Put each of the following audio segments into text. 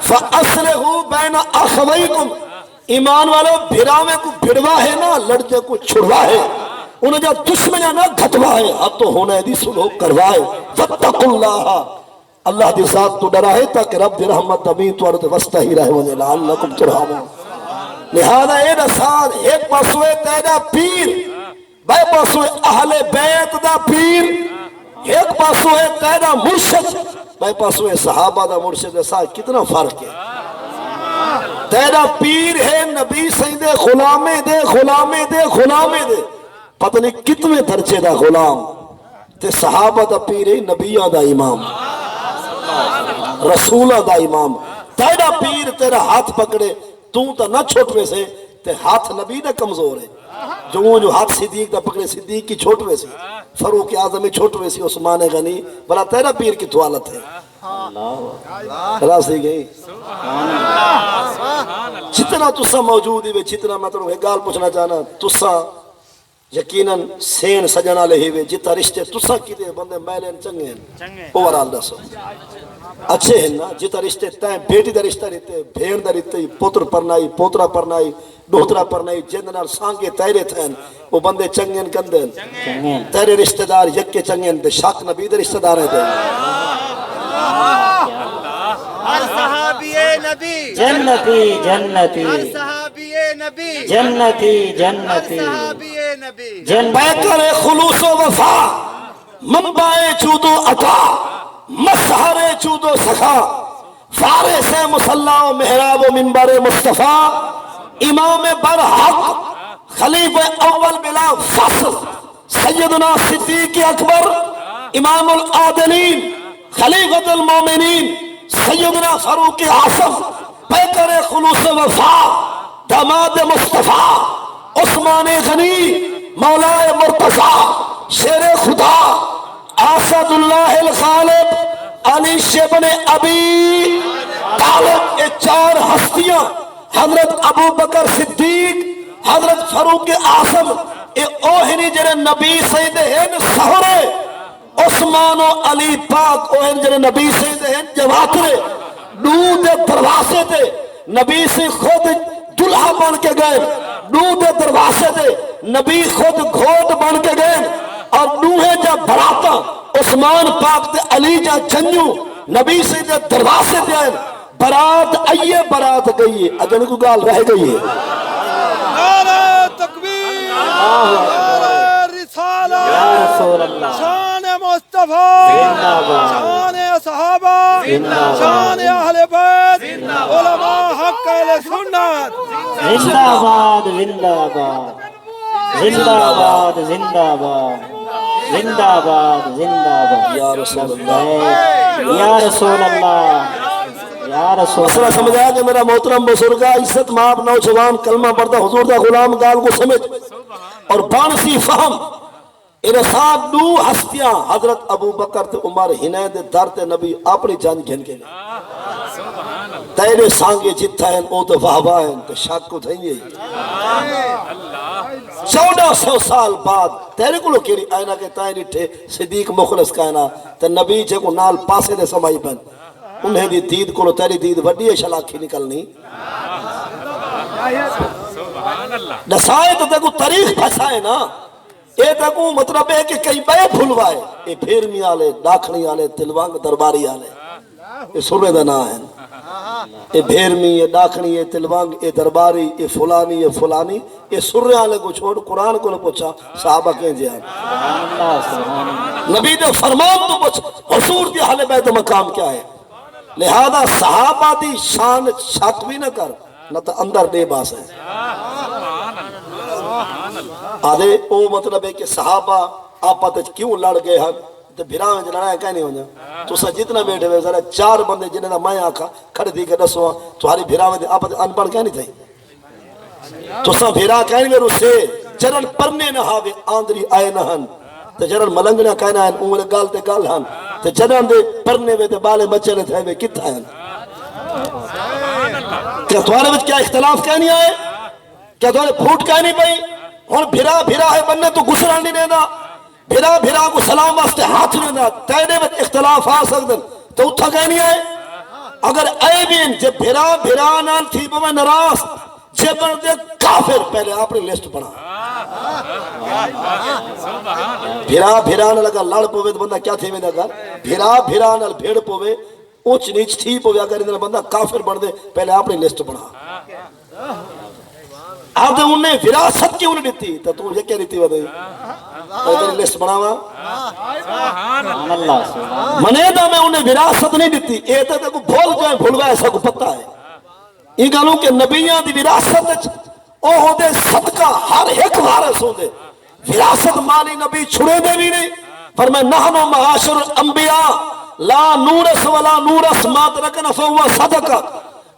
فَأَصْلِحُوا بَيْنَ أَخَوَيْكُمْ، ایمان والو بھراوے کو بھڑوا ہے نا، لڑکے کو چھڑوا ہے، انہیں جا دشمنیاں نہ گھٹوا ہے، اب تو ہونے دی سلو کروائے۔ وَاتَّقُوا اللَّهَ، اللہ دی ذات تو ڈرا ہے تاکہ رب دی رحمت ابھی تو عرض وسطہ ہی رہے وجہ لعلکم ترحمون۔ لہذا اے رسال ایک پاسوے تیرا پیر، بے پاسوے اہل بیت دا پیر، ایک پاسوے تیرا مرشد، بے پاسوے صحابہ دا مرشد، ساتھ کتنا فرق ہے۔ تیرا پیر ہے نبی سیدے غلامے دے غلامے دے غلامے دے، پتہ نہیں کتنے درجے دا غلام، تے صحابہ دا پیر ہے نبیہ دا امام، رسولہ دا امام۔ تیرا پیر تیرا ہاتھ پکڑے تو تا نہ چھوٹوے سے، تے ہاتھ نبی دا کمزور ہے، جو ہاتھ صدیق دا پکڑے صدیق کی چھوٹوے سے، فاروق اعظم چھوٹوے سے، عثمان غنی، بلا تیرا پیر کی توالت ہے۔ راضی گئی جتنا تسا موجود ہی جتنا میں تمہیں گال پوچھنا چاہنا، تسا یقیناً سین سجنا لے ہوئے جتا رشتے تسا کی دے بندے میلین چنگے ہیں، اوورال دسو اچھے ہیں نا، جتا رشتے تائیں بیٹی دا رشتہ رہتے، بھیڑ دا رہتے، پوتر پرنائی، پوترا پرنائی، ڈوترا پرنائی، جندنار سانگے تیرے تھین، وہ بندے چنگین کندین، تیرے رشتہ دار یکے چنگین دے، شاک نبی دے رشتہ دار ہے ہر صحابی نبی جنتی جنتی، ہر صحابی نبی جنتی جنتی، ہر صحابی نبی بیکر خلوص و وفا، منبع جود و عطا، مظہر جود و سخا، فارس مصلی و محراب و منبر مصطفیٰ، امام برحق خلیفہ اول بلا فصل، سیدنا صدیق اکبر، امام العادلین، خلیفۃ المومنین، سیدنا فاروق اعظم، پیکر خلوص وفا، داماد مصطفیٰ، عثمان غنی، مولا مرتضیٰ، شیر خدا، اسد اللہ الغالب، علی شبن ابی طالب، یہ چار ہستیاں، حضرت ابو بکر صدیق، حضرت فاروق اعظم، یہ اوہنی جنہیں نبی سیدے ہیں سہرے، عثمان و علی پاک اوہن جنہیں نبی سیدے ہیں جواترے، دودھ دروازے دے، نبی سے خود دلہا بن کے گئے، دودھ دروازے دے، نبی خود گھوٹ بن کے گئے، اور دوہے جا براتا، عثمان پاک دے علی جا جنیو، نبی سے دے دروازے دے، برات آئیے برات گئی، اجن کو گال رہ گئی ہے۔ نعرہ تکبیر، نعرہ رسالہ، یا رسول اللہ، شان مصطفیٰ، شان صحابہ، شان اہل بیت، علماء حق اہل سنت، زندہ باد زندہ باد، زندہ باد زندہ باد، زندہ باد زندہ باد، یا رسول اللہ، یا رسول اللہ، یا رسول مسئلہ سمجھا کہ میرا محترم بزرگا، عزت ماب نوجوان، کلمہ پڑھتا حضور دا غلام گال کو سمجھ اور بانسی فہم، انسان دو ہستیاں، حضرت ابو بکر تے عمر ہنے دے در تے نبی اپنی جان گھن کے گئے، تیرے سانگے جتھا ہیں او تو واہ ہیں تے شک کو تھیں گے 1400 سال بعد تیرے کو لو کیری آئینہ کے تائیں ڈٹھے صدیق مخلص کہنا تے نبی جے کو نال پاسے دے سمائی بن، انہیں دی دید کو لو تیری دید وڈی ہے شلاکھی نکلنی، نسائے تو تے کو تاریخ پھسائے نا، اے تے کو مطلب ہے کہ کئی بے بھولوائے، اے پھیرمی آلے، ڈاکھنی آلے، تلوانگ درباری آلے، اے سرے دنا ہیں، اے بھیرمی، اے ڈاکھنی، اے تلوانگ، اے درباری، اے فلانی، اے فلانی، اے سرے آلے کو چھوڑ قرآن کو لے پوچھا صحابہ کہیں جہاں نبی دے فرمان تو پوچھ حضور دی حال بیت مقام کیا ہے، لہذا صحابہ دی شان شک بھی نہ کر، نہ تو اندر دے باس ہے آدھے او مطلب ہے کہ صحابہ آپا تج کیوں لڑ گئے ہیں تو بھیراں میں لڑایا کہیں نہیں ہونا، تو سا جتنا بیٹھے ہوئے ذرا 4 بندے جنہیں دا میں آکھا کھڑ دی کہ دسوا تمہاری بھیراں میں آپا ان پڑھ کہیں نہیں تھے، تو سا بھیراں کہیں نہیں رسے جرن پرنے نہ ہاوے آندری آئے نہ ہن، تو جرن ملنگنا کہنا ہے انگلے گال تے گال ہن، تو جرن دے پرنے ہوئے تے بالے بچے نے تھے ہوئے کتھا ہیں، کیا تمہارے بچ کیا اختلاف کہیں نہیں آئے، کیا تمہارے پھوٹ کہیں نہیں پئی، اور بھیرا بھیرا ہے بننے تو گسران نہیں دینا، بھیرا بھیرا کو سلام واسطے ہاتھ نہیں دینا، تیرے میں اختلاف آ سکتے تو اتھا کہیں نہیں آئے، اگر اے بین جے بھرا بھرا نال تھی پوے ناراض جے بن دے کافر پہلے اپنی لسٹ بنا بھرا بھرا نال اگر لڑ پوے تو بندہ کیا تھی ویندا گھر بھرا بھرا نال بھیڑ پوے اونچ نیچ تھی پوے اگر ادھر بندہ کافر بن دے پہلے اپنی لسٹ بنا آپ انہیں وراثت کیوں نہیں دیتی تو یہ کیا دیتی ودائی ادھر لسٹ بناوا سبحان اللہ سبحان منے دا میں انہیں وراثت نہیں دیتی اے تے کو بھول جائے بھول گئے ایسا کو پتہ ہے یہ گالوں کہ نبیاں دی وراثت او ہو دے صدقہ ہر ایک وارث ہو دے وراثت مالی نبی چھڑے دے بھی نہیں فرمائے نحنو معاشر انبیاء لا نورس ولا نورس ما ترکنا فہو صدقہ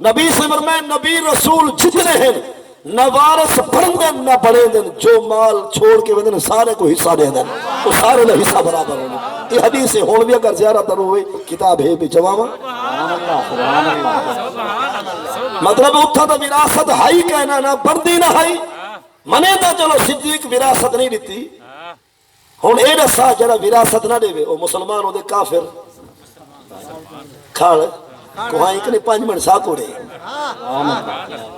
نبی سے فرمائے نبی رسول جتنے ہیں نہ وارث بڑھن دن نہ بڑھے دن جو مال چھوڑ کے ودن سارے کو حصہ دے دن تو سارے نے حصہ برابر ہونا یہ حدیث ہے ہون بھی اگر زیارت ہوئی کتاب ہے بھی جوابا مطلب اتھا تو وراثت ہائی کہنا نہ بڑھتی نہ ہائی منے تا چلو صدیق وراثت نہیں دیتی ہون اے رسا جڑا وراثت نہ دے وہ مسلمان ہو دے کافر کھاڑ کوہاں کنے 5 منٹ سا کوڑے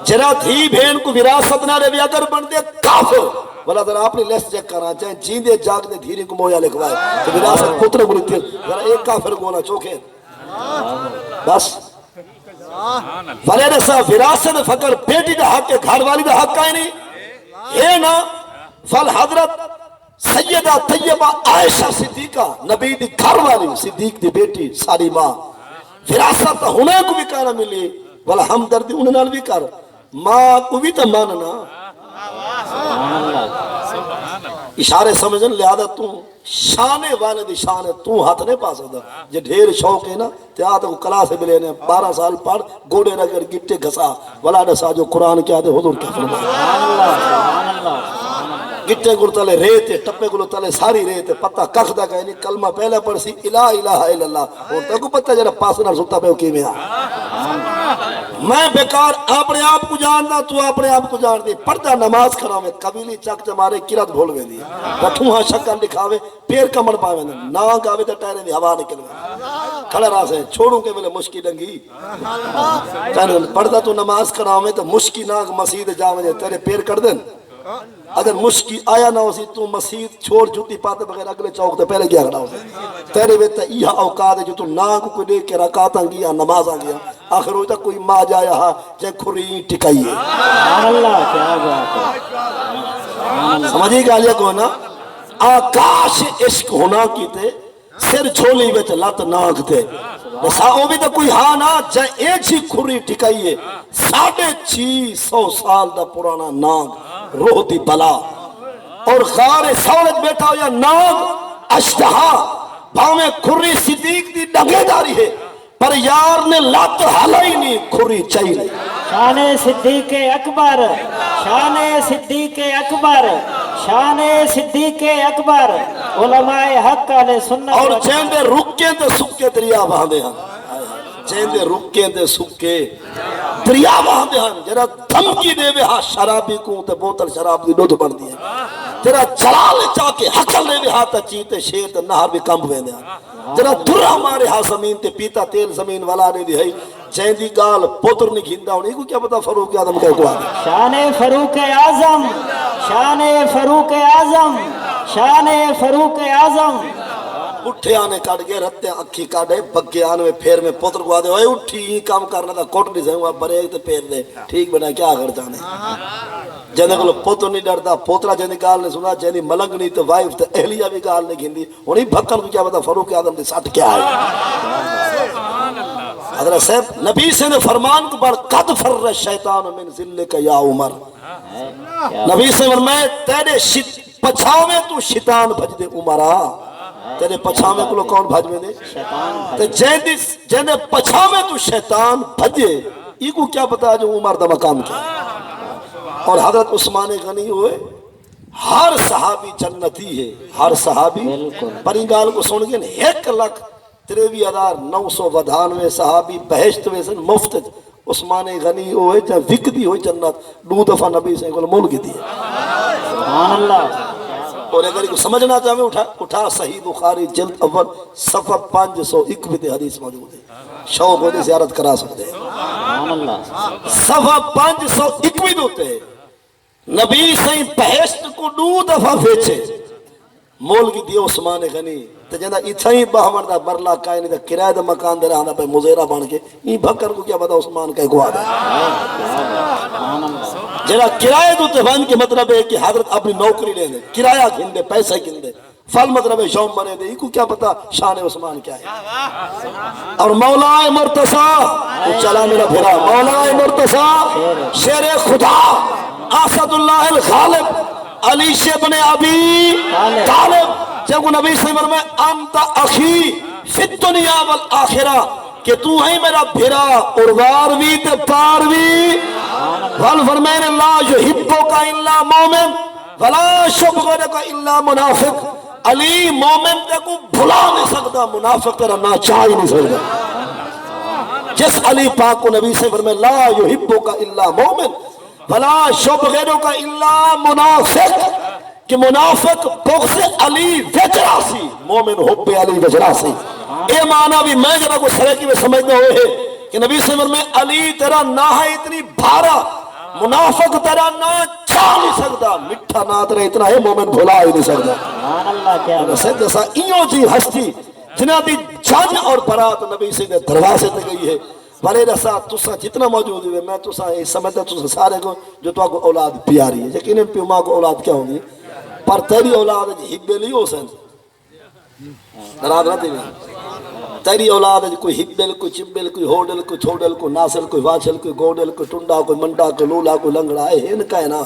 جرا تھی بھین کو وراثت نہ دے اگر بن دے کافر بلا ذرا اپنی لسٹ چیک کرنا چاہیں جیندے جاگ دے دھیرے کو مویا لکھوائے تو وراثت پتر کو لکھتے ذرا ایک کافر کو نہ چوکے بس ولی رسا وراثت فقر بیٹی دا حق ہے گھر والی دا حق ہے نہیں یہ نا فل حضرت سیدہ طیبہ عائشہ صدیقہ نبی دی گھر والی صدیق دی بیٹی ساری ماں وراثت ہونے کو بھی کہنا ملی والا ہمدردی انہیں نال بھی کر ماں کو بھی تو ماننا اشارے سمجھن لہذا تو شانے والے دی شان ہے تو ہاتھ نہیں پا سکتا جے ڈھیر شوق ہے نا تے آتا کو کلاس ملے نے 12 سال پڑھ گوڑے رگر گٹے گھسا ولا دسا جو قرآن کیا دے حضور کیا فرمایا گٹے گل تلے ریتے ٹپے گل تلے ساری ریتے پتہ کخ دا کہنی کلمہ پہلے پڑھ سی الہ الہ الا اللہ اور تکو پتہ جرا پاسنا سکتا پہ کی میں میں بیکار اپنے آپ کو جاننا تو اپنے آپ کو جان دی پڑھتا نماز کراوے قبیلی چک چمارے کرت بھول وے دی بٹھوں ہاں شکل دکھاوے پیر کمر پاوے نا گاوے تے ٹائرے دی ہوا نکلے کھڑا راسے چھوڑوں کے ملے مشکی ڈنگی پڑھتا تو نماز کراوے تو مشکی ناگ مسجد جاوے تیرے پیر کر دیں اگر مشکی آیا نہ ہو سی تو مسجد چھوڑ جوتی پاتے بغیر اگلے چوک تے پہلے گیا کھڑا ہو سی تیرے ویتا یہ اوقات ہے جو تو ناگ کو دیکھ کے رکعتاں گیا نماز آ گیا آخر ہوتا کوئی ماں جایا ہاں جائے کھری ٹکائی ہے اللہ کیا بات ہے سمجھے گا لیا کو نا آکاش عشق ہونا کی تے سر چھولی ویچ لات ناگ تے نساؤ بھی تو کوئی ہاں نا جائے ایک ہی کھری ٹکائی ہے 650 سال دا پرانا ناگ روح دی بلا اور غار سولت بیٹھا ہو یا ناگ اشتہا بھاویں کھری صدیق دی ڈگے داری ہے پر یار نے لات حلائی نہیں کھری چاہیے شان صدیق اکبر شان صدیق اکبر شان صدیق اکبر علماء حق علیہ سنت اور چیندے رکے تے سکے دریا باندے ہیں چیندے رکے تے سکے دریا باندے ہیں جرا دھمکی دے وے ہاں شرابی کو تے بوتل شراب دی دودھ بن دی ہے تیرا جلال چاہ کے حقل دے وے ہاں تا چیتے شیر تے نہر بھی کم ہوئے دے جرا درہ مارے ہاں زمین تے پیتا تیل زمین والا نے دی ہے چیندی گال پوتر نہیں گھندہ ہونے کو کیا پتا فاروق اعظم کہے کو آگے شان فاروق اعظم شان فاروق اعظم شان فاروق اعظم اٹھے آنے کاٹ گئے رتے اکھی کاٹے بگے آنے میں پھیر میں پوتر کو آدھے ہوئے اٹھی ہی کام کرنا تھا کوٹ نہیں سہوں بڑے ایک تے پیر دے ٹھیک بنا کیا آگر جانے جہنے کو پوتر نہیں ڈرتا پوترہ جہنی گال نے سنا جہنی ملنگ نہیں تو وائف تو اہلیہ بھی گال نہیں گھندی انہیں بھکن کو کیا پتا فاروق اعظم دی ساتھ کیا ہے حضرت صاحب نبی سے نے فرمان کو بڑھ قد فر شیطان من ذلے کا یا عمر نبی سے فرمائے تیرے پچھاؤ میں تو شیطان بھج دے عمرہ تیرے پچھاؤ میں کو کون بھج میں دے جہنے پچھاؤ میں تو شیطان بھجے یہ کو کیا پتا جو عمر دا مقام کیا اور حضرت عثمان غنی ہوئے ہر صحابی جنتی ہے ہر صحابی پر انگال کو سن گئے 1,93,992 صحابی بہشت ویسن مفت عثمان غنی ہوئے جہاں وک دی ہوئی جنت 2 دفعہ نبی سے کو مول کی دی سبحان اللہ اور اگر کو سمجھنا چاہے اٹھا صحیح بخاری جلد اول صفحہ 521 حدیث موجود ہے، شوق ہوتے زیارت کرا سکتے ہیں۔ سبحان اللہ صفحہ 521 ہوتے ہیں، نبی سائیں بہشت کو 2 دفعہ بیچے، مول کی دیو عثمان غنی تے جندا ایتھائی باہمر دا برلا کائے نہیں دا کرایہ دا مکان دے رہا پہ مزیرہ بن کے این بھکر کو کیا پتا عثمان کا گوا دے جندا کرایہ دو تے بن کے مطلب ہے کہ حضرت اپنی نوکری لے دے، کرایہ گھن دے، پیسہ گھن دے، فل مطلب ہے شوم بنے دے، کو کیا پتا شان عثمان کیا ہے۔ اور مولا مرتضی تو چلا میرا پھرا، مولا مرتضی شیر خدا اسد اللہ الغالب علی بن ابی طالب، جب نبی صلی اللہ علیہ وسلم میں انت اخی فی الدنیا والآخرہ کہ تو ہے میرا بھرا اروار بھی تے پار بھی، وال فرمائن لا یحبک الا مومن ولا یبغضک الا منافق، علی مومن تے کو بھلا نہیں سکتا، منافق تیرا نہ چاہ ہی نہیں سکتا۔ جس علی پاک کو نبی سے فرمائے لا یحبک الا مومن ولا یبغضک الا منافق، کہ منافق بغض علی وجرا سی، مومن حب علی وجرا سی۔ اے معنی بھی میں جب کو سرکی میں سمجھنے ہوئے ہے کہ نبی صلی اللہ علیہ وسلم میں علی تیرا نہ ہے اتنی بھارا، منافق تیرا نہ چھا نہیں سکتا، مٹھا نہ تیرا اتنا ہے مومن بھلا ہی نہیں سکتا۔ سبحان اللہ کیا سید جیسا ایوں جی ہستی جنہ دی جان اور برات نبی سے دروازے تے گئی ہے، بڑے رسا تسا جتنا موجود ہوئے میں تسا یہ سمجھتا تسا سارے کو جو تو کو اولاد پیاری ہے، یقیناً پیو ماں کو اولاد کیا ہوگی پر تیری اولاد ہے ہبے لی ہو سن نراد رہتے ہیں، تیری اولاد ہے کوئی ہبل کوئی چبل کوئی ہوڈل کوئی چھوڈل کوئی ناسل کوئی واچل کوئی گوڈل کوئی ٹنڈا کوئی منڈا کوئی لولا کوئی لنگڑا ہے ان کا ہے نا،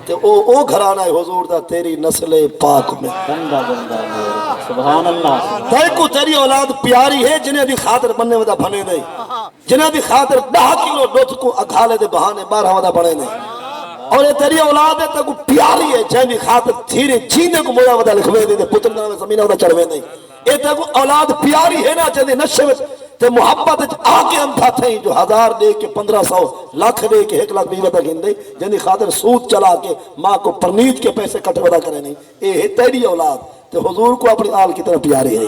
تے او گھرانہ ہے حضور دا تیری نسل پاک میں بندہ بندہ سبحان اللہ تیری کو تیری اولاد پیاری ہے جنہیں دی خاطر بننے ودا بھنے نہیں، جنہیں دی خاطر 10 کلو دودھ کو اکھالے دے بہانے 12 ودا بنے نہیں، اور یہ تیری اولاد ہے تو پیاری ہے جن دی خاطر دھیرے جینے کو مولا ودا لکھوے دے پتر نام زمینہ ودا چڑھوے نہیں، یہ تو اولاد پیاری ہے نا جن دی نشے میں تے محبت آگے اندھا تھیں جو 1000 دے کے 1500 لاکھ دے کے 1 لاکھ بھی ودا گھن دے جن دی خاطر سود چلا کے ماں کو پرنیت کے پیسے کٹ ودا کرے نہیں، یہ ہے تیری اولاد تے حضور کو اپنی آل کی طرح پیاری ہے۔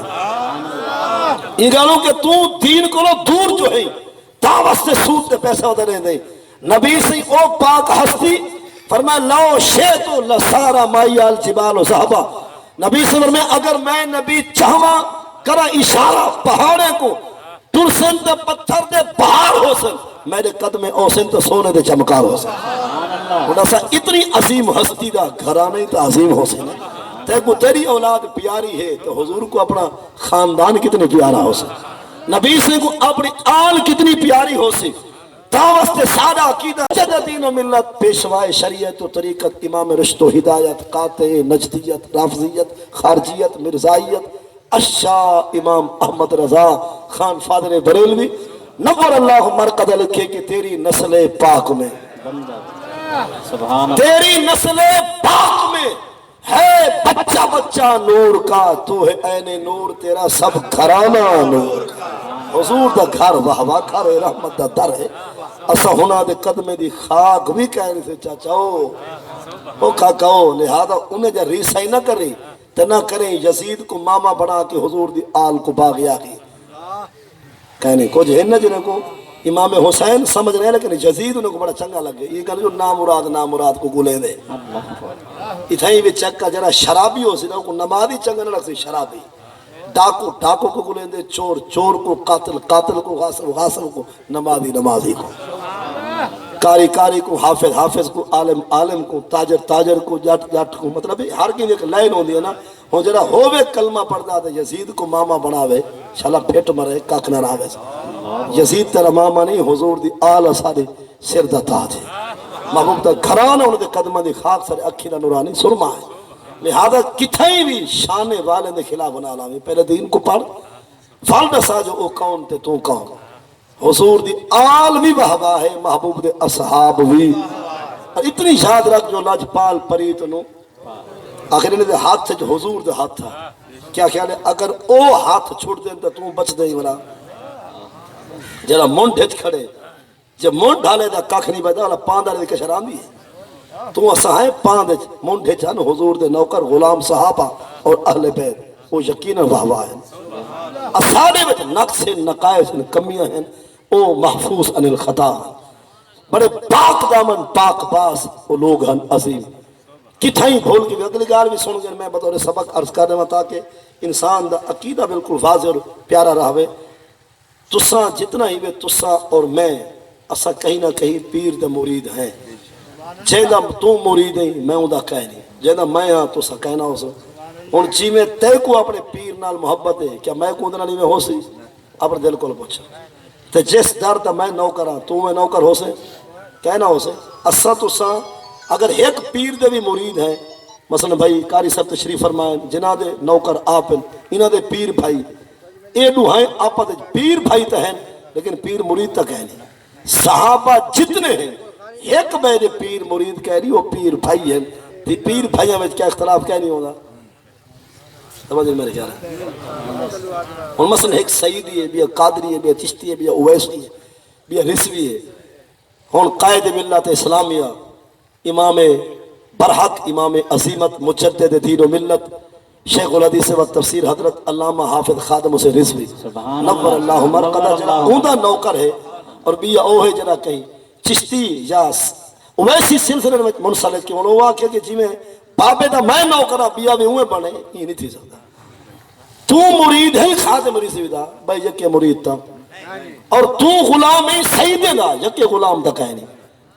یہ گالوں کہ تو دین کو دور جو ہے دعوت سے سود تے پیسہ ودا رہے نہیں، نبی سے او پاک ہستی فرمایا لو شیطو لسارا مائی الجبال و صحبہ، نبی سے فرمایا اگر میں نبی چاہواں کرا اشارہ پہاڑے کو ترسن تے پتھر دے پہاڑ ہو سن، میرے قدم اوسن تے سونے دے چمکار ہو سن، انہا سا اتنی عظیم ہستی دا گھرانے تا عظیم ہو سن، تے کو تیری اولاد پیاری ہے تو حضور کو اپنا خاندان کتنی پیارا ہو سن، نبی سے کو اپنی آل کتنی پیاری ہو سن، دعوت سادہ عقیدہ جد دین و ملت پیشوائے شریعت و طریقت امام رشد و ہدایت قاطع نجدیت رافضیت خارجیت مرزائیت اشاہ امام احمد رضا خان فادر بریلوی نور اللہ مرقد لکھے کہ تیری نسل پاک میں سبحان اللہ تیری نسل پاک میں ہے بچہ بچہ نور کا، تو ہے عین نور تیرا سب گھرانہ نور کا، حضور دا گھر واہ واہ گھر رحمت دا در ہے، اسا ہونا دے قدمے دی خاک بھی کہنے سے چاچاؤ او کھاکاؤ، لہذا انہیں جا ریسائی نہ کریں تے نہ کریں یزید کو ماما بنا کے حضور دی آل کو باغی آگئی کہنے کو جہن نہ جنہیں کو امام حسین سمجھ رہے ہیں لیکن یزید انہیں کو بڑا چنگا لگے، یہ کہنے جو نامراد کو گلے دے اتھائیں بھی چکا جرا شرابی ہو سی نا کو نمازی چنگا نہ لگ سی شرابی، ڈاکو کو گلیں دے، چور کو قاتل کو غاصب کو نمازی کو، کاری کو حافظ کو، عالم کو، تاجر کو، جٹ کو، مطلب ہر کی ایک لائن ہو دیا نا، ہوں جرا ہووے کلمہ پڑھتا تھا یزید کو ماما بناوے شالا پھیٹ مرے کاک نہ راوے، یزید تیرا ماما نہیں حضور دی آل سارے سر دا تاج ہے، محبوب دا گھرانا انہوں دے قدمہ دی خاک سارے اکھی نہ نورانی سرما ہے، لہذا کتھائی بھی شانے والے دے خلاف بنا لاویں، پہلے دین کو پڑھ فالدہ سا جو او کون تے تو کون، حضور دی آل بھی بہبا ہے، محبوب دے اصحاب بھی، اور اتنی یاد رکھ جو لاجپال پریت نو آخر انہیں دے ہاتھ سے جو حضور دے ہاتھ تھا، کیا خیال ہے اگر او ہاتھ چھوڑ دیں تو بچ دیں والا جرا مونڈ ہچ کھڑے جب مونڈ ڈھالے دا کاکھ نہیں بچا والا پاندار دے کشران دی ہے تو اسائیں پاندے منڈے چن حضور دے نوکر غلام صحابہ اور اہل بیت وہ یقیناً واہ واہ ہیں اساڑے وچ نقص نقائص کمیاں ہیں او محفوظ عن الخطا بڑے پاک دامن پاک باس وہ لوگ ہیں عظیم کتھائیں بھول کے اگلی گال بھی سن گئے میں بطور سبق عرض کرنے میں تاکہ انسان دا عقیدہ بالکل واضح اور پیارا رہوے تساں جتنا ہی وے تساں اور میں اسا کہیں نہ کہیں پیر دے مرید ہیں جیدہ تو مرید ہیں میں ہوں دا کہنی جیدہ میں ہاں تو سا کہنا ہو سو ان جی میں تے کو اپنے پیر نال محبت ہے کیا میں کو اندنا نہیں میں ہو سی اپنے دل کو پوچھا تے جس در تا میں نوکر ہاں تو میں نوکر ہو سے کہنا ہو سے اسا تو سا اگر ایک پیر دے بھی مرید ہیں مثلا بھائی قاری صاحب تشریف فرمائیں جنہ دے نوکر آپن انہ دے پیر بھائی اے دو ہیں آپا دے پیر بھائی تا ہیں لیکن پیر مرید تا کہنی صحابہ جتنے ہیں ایک بے دے پیر مرید کہنی وہ پیر بھائی ہیں پیر بھائیوں میں کیا اختلاف کہنی ہوگا سمجھ میرے خیال ہے اور مثلا ایک سعیدی ہے بھی قادری ہے بھی چشتی ہے بھی اویسی ہے بھی رسوی ہے ہون قائد ملت اسلامیہ امام برحق امام عظیمت مجدد دین و ملت شیخ الحدیث و تفسیر حضرت علامہ حافظ خادم اسے رضوی نور اللہ مرقدہ جنا اوندا نوکر ہے اور بیا او ہے جنا کہیں چشتی یا ویسی سلسلے میں منسلک کی انہوں واقع کہ جی میں بابے دا میں نوکرہ بیا بھی ہوئے بنے یہ نہیں تھی سکتا تو مرید ہے خادم رضوی دا بھائی یکی مرید تا اور تو غلام ہے سیدے دا یکی غلام دا کہنی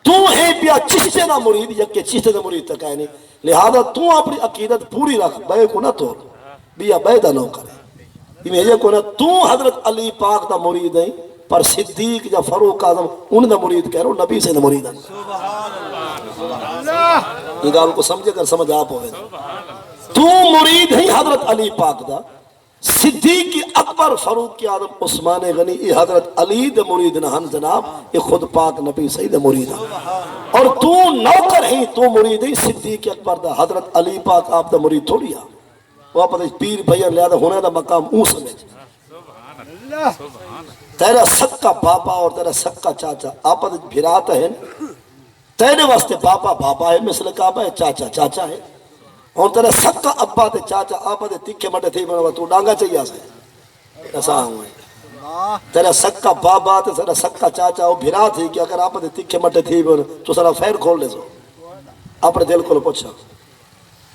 تو ہے بیا چشتے دا مرید یکی چشتے دا مرید تا کہنی لہذا تو اپنی عقیدت پوری رکھ بے کو نہ توڑ بیا بے دا نوکر ہے یہ میں کو نہ تو حضرت علی پاک دا مرید ہے پر صدیق یا فاروق اعظم ان دا مرید کہہ رہا ہوں نبی سے دا مرید ہے یہ گال کو سمجھے کر سمجھ آپ ہوئے تو مرید ہے حضرت علی پاک دا صدیق اکبر فاروق اعظم عثمان غنی یہ حضرت علی دا مرید نہ ہن جناب یہ خود پاک نبی سید مرید ہے اور تو نوکر ہے تو مرید ہے صدیق اکبر دا حضرت علی پاک آپ دا مرید تھوڑی ہے وہ آپ پیر بھیا لہذا ہونے دا مقام اون سمجھ تیرا سکا باپا اور تیرا سکا چاچا آپ بھراتا ہے تیرے واسطے باپا باپا ہے مثل کعبہ ہے چاچا چاچا ہے اور تیرا سکا ابا تے چاچا آپ دے تکھے مٹے تھی بنوا تو ڈانگا چاہیے سے ایسا ہوں ہے تیرا سکا بابا تے تیرا سکا چاچا وہ بھرا تھی کہ اگر آپ دے تکھے مٹے تھی بن تو سارا فیر کھول لے سو اپنے دل کو پوچھا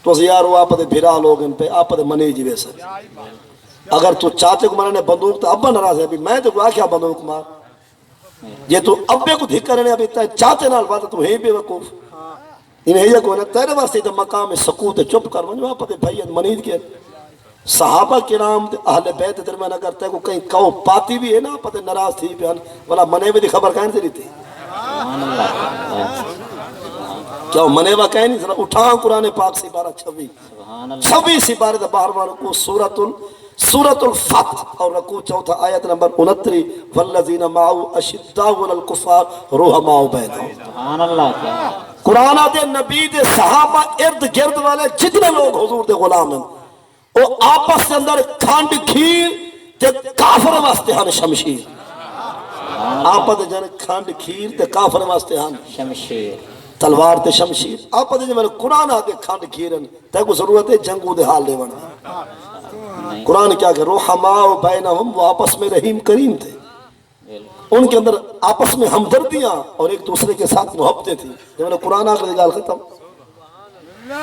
تو یار وہ آپ دے بھرا لوگ ان پہ آپ دے منی جی ویسا اگر تو چاچے کو مرانے بندوق تو ابا ناراض ہے ابھی میں تو کہا کیا بندوق مار یہ تو ابے کو دھک کرنے ابھی چاچے نال بات تو ہے بے وقوف انہیں یہ کوئی نہ تیرے واسطے تو مقام سکوت چپ کر ونجو آپ تے بھائی منید کے صحابہ کرام اہل بیت درمیان اگر تے کو کہیں کہو پاتی بھی ہے نا پتہ ناراض تھی بیان والا منے میں دی خبر کہیں سے لیتی کیا منے وا کہیں نہیں ذرا اٹھا قرآن پاک سے بارہ 26 سے بارہ باہر والوں کو سورۃ الفتح اور رکوع چوتھا آیت نمبر 29 والذین معه اشداء علی الکفار رحماء بینہم سبحان اللہ کیا قرآن دے نبی دے صحابہ ارد گرد والے جتنے لوگ حضور دے غلام ہیں وہ آپس کے اندر کھانڈ کھیر تے کافر واسطے ہن شمشیر آپس دے جن کھانڈ کھیر تے کافر واسطے ہن شمشیر تلوار تے شمشیر آپس دے جن قرآن آگے کھانڈ کھیرن تے کو ضرورت ہے جنگوں دے حال لے بنا قرآن کیا کہ رحماء بینہم وہ آپس میں رحیم کریم تھے ان کے اندر آپس میں ہمدردیاں اور ایک دوسرے کے ساتھ محبتیں تھیں جب میں قرآن آخر گال ختم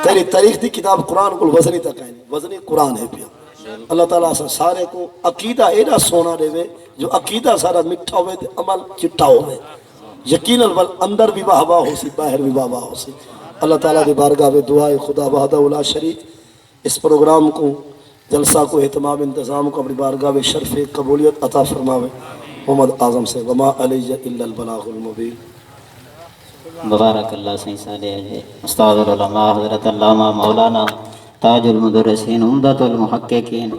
تیری تاریخ دی کتاب قرآن کو وزنی تک آئیں وزنی قرآن ہے پیا اللہ تعالیٰ سے سارے کو عقیدہ ایڈا سونا دے وے جو عقیدہ سارا مٹھا ہوئے تے عمل چٹا ہوئے یقیناً اندر بھی واہ واہ ہو سی باہر بھی واہ واہ ہو سی اللہ تعالیٰ دی بارگاہ میں دعائے خدا وحدہ لا شریک اس پروگرام کو جلسہ کو اہتمام انتظام کو اپنی بارگاہ میں شرف قبولیت عطا فرماوے محمد اعظم سے وما علیہ الا البلاغ المبین مبارک اللہ سین صالح استاد العلماء حضرت علامہ مولانا تاج المدرسین عمدۃ المحققین